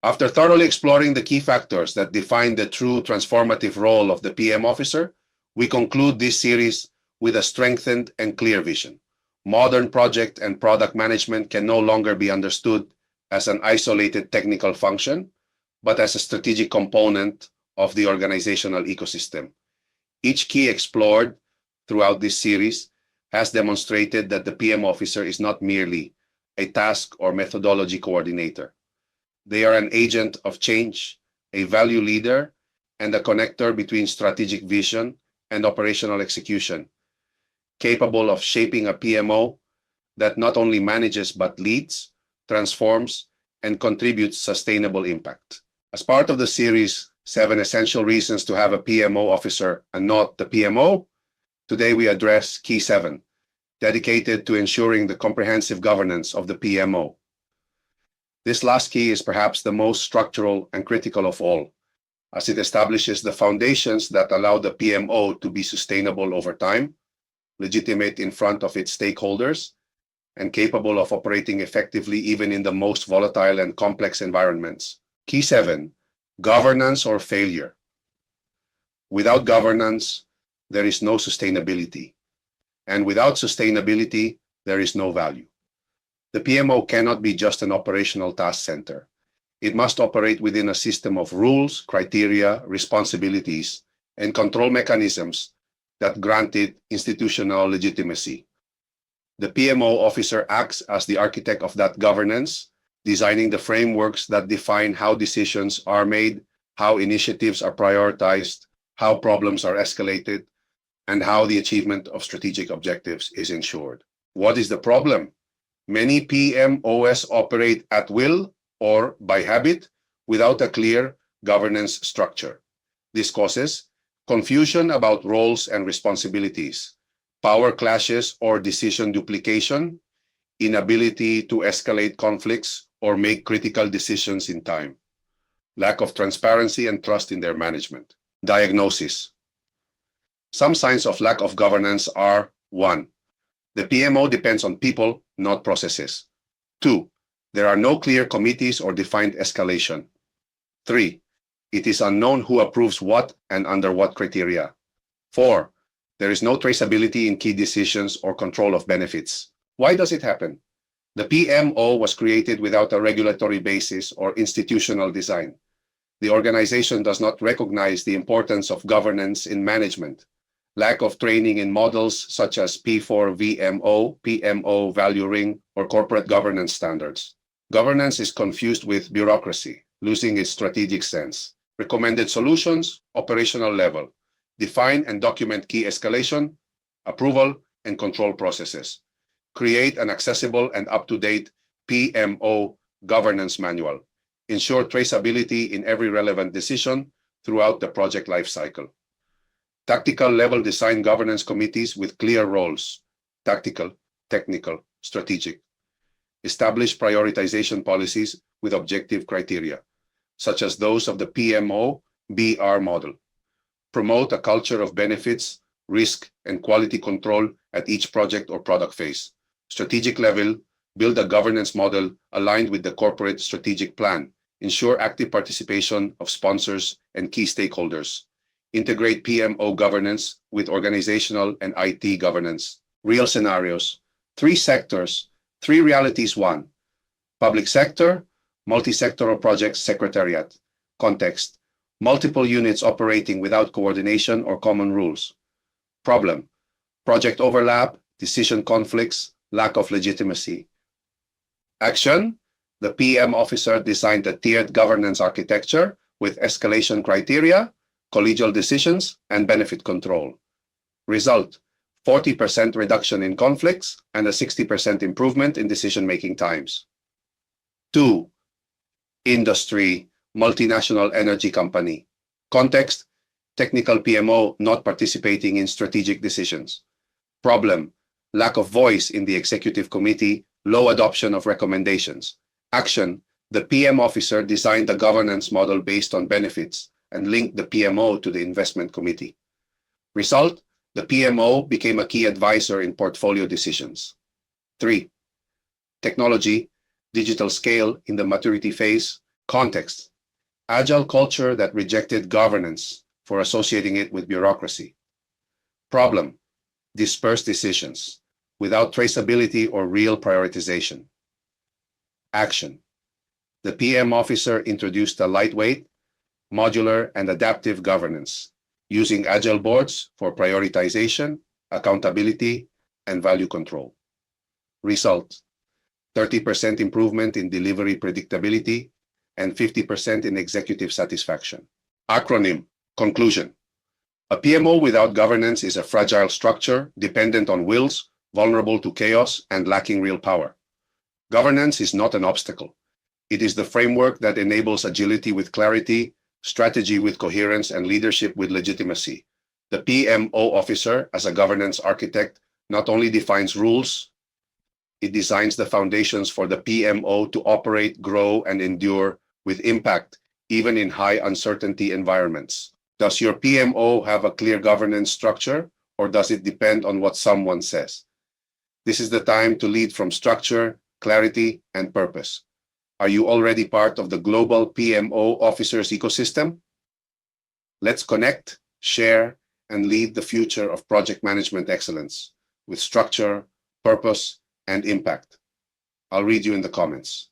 After thoroughly exploring the key factors that define the true transformative role of the PM officer, we conclude this series with a strengthened and clear vision. Modern project and product management can no longer be understood as an isolated technical function, but as a strategic component of the organizational ecosystem. Each key explored throughout this series has demonstrated that the PM officer is not merely a task or methodology coordinator. They are an agent of change, a value leader, and a connector between strategic vision and operational execution, capable of shaping a PMO that not only manages but leads, transforms, and contributes sustainable impact. As part of the series, 7 Essential Reasons to Have a PMO Officer and Not the PMO, today we address Key 7, dedicated to ensuring the comprehensive governance of the PMO. This last key is perhaps the most structural and critical of all, as it establishes the foundations that allow the PMO to be sustainable over time, legitimate in front of its stakeholders, and capable of operating effectively even in the most volatile and complex environments. Key 7, governance or failure. Without governance, there is no sustainability. And without sustainability, there is no value. The PMO cannot be just an operational task center. It must operate within a system of rules, criteria, responsibilities, and control mechanisms that grant it institutional legitimacy. The PMO officer acts as the architect of that governance, designing the frameworks that define how decisions are made, how initiatives are prioritized, how problems are escalated, and how the achievement of strategic objectives is ensured. What is the problem? Many PMOs operate at will or by habit without a clear governance structure. This causes confusion about roles and responsibilities, power clashes or decision duplication, inability to escalate conflicts or make critical decisions in time, lack of transparency and trust in their management. Diagnosis. Some signs of lack of governance are: 1. The PMO depends on people, not processes. 2. There are no clear committees or defined escalation. 3. It is unknown who approves what and under what criteria. 4. There is no traceability in key decisions or control of benefits. Why does it happen? The PMO was created without a regulatory basis or institutional design. The organization does not recognize the importance of governance in management. Lack of training in models such as P4VMO, PMO value ring, or corporate governance standards. Governance is confused with bureaucracy, losing its strategic sense. Recommended solutions, operational level. Define and document key escalation, approval, and control processes. Create an accessible and up-to-date PMO governance manual. Ensure traceability in every relevant decision throughout the project lifecycle. Tactical level design governance committees with clear roles: tactical, technical, strategic. Establish prioritization policies with objective criteria, such as those of the PMO BR model. Promote a culture of benefits, risk, and quality control at each project or product phase. Strategic level, build a governance model aligned with the corporate strategic plan. Ensure active participation of sponsors and key stakeholders. Integrate PMO governance with organizational and IT governance. Real scenarios: 3 sectors, 3 realities. 1. Public sector, multi-sectoral projects secretariat. Context: multiple units operating without coordination or common rules. Problem: project overlap, decision conflicts, lack of legitimacy. Action: the PM officer designed a tiered governance architecture with escalation criteria, collegial decisions, and benefit control. Result: 40% reduction in conflicts and a 60% improvement in decision-making times. 2. Industry, multinational energy company. Context: technical PMO not participating in strategic decisions. Problem: lack of voice in the executive committee, low adoption of recommendations. Action: the PM officer designed a governance model based on benefits and linked the PMO to the investment committee. Result: the PMO became a key advisor in portfolio decisions. 3. Technology, digital scale in the maturity phase, Context: agile culture that rejected governance for associating it with bureaucracy. Problem: dispersed decisions without traceability or real prioritization. Action: the PM officer introduced a lightweight, modular, and adaptive governance, using agile boards for prioritization, accountability, and value control. Result: 30% improvement in delivery predictability and 50% in executive satisfaction. Acronym: conclusion. A PMO without governance is a fragile structure dependent on wills, vulnerable to chaos, and lacking real power. Governance is not an obstacle. It is the framework that enables agility with clarity, strategy with coherence, and leadership with legitimacy. The PMO officer, as a governance architect, not only defines rules, it designs the foundations for the PMO to operate, grow, and endure with impact, even in high uncertainty environments. Does your PMO have a clear governance structure, or does it depend on what someone says? This is the time to lead from structure, clarity, and purpose. Are you already part of the global PMO officers ecosystem? Let's connect, share, and lead the future of project management excellence with structure, purpose, and impact. I'll read you in the comments.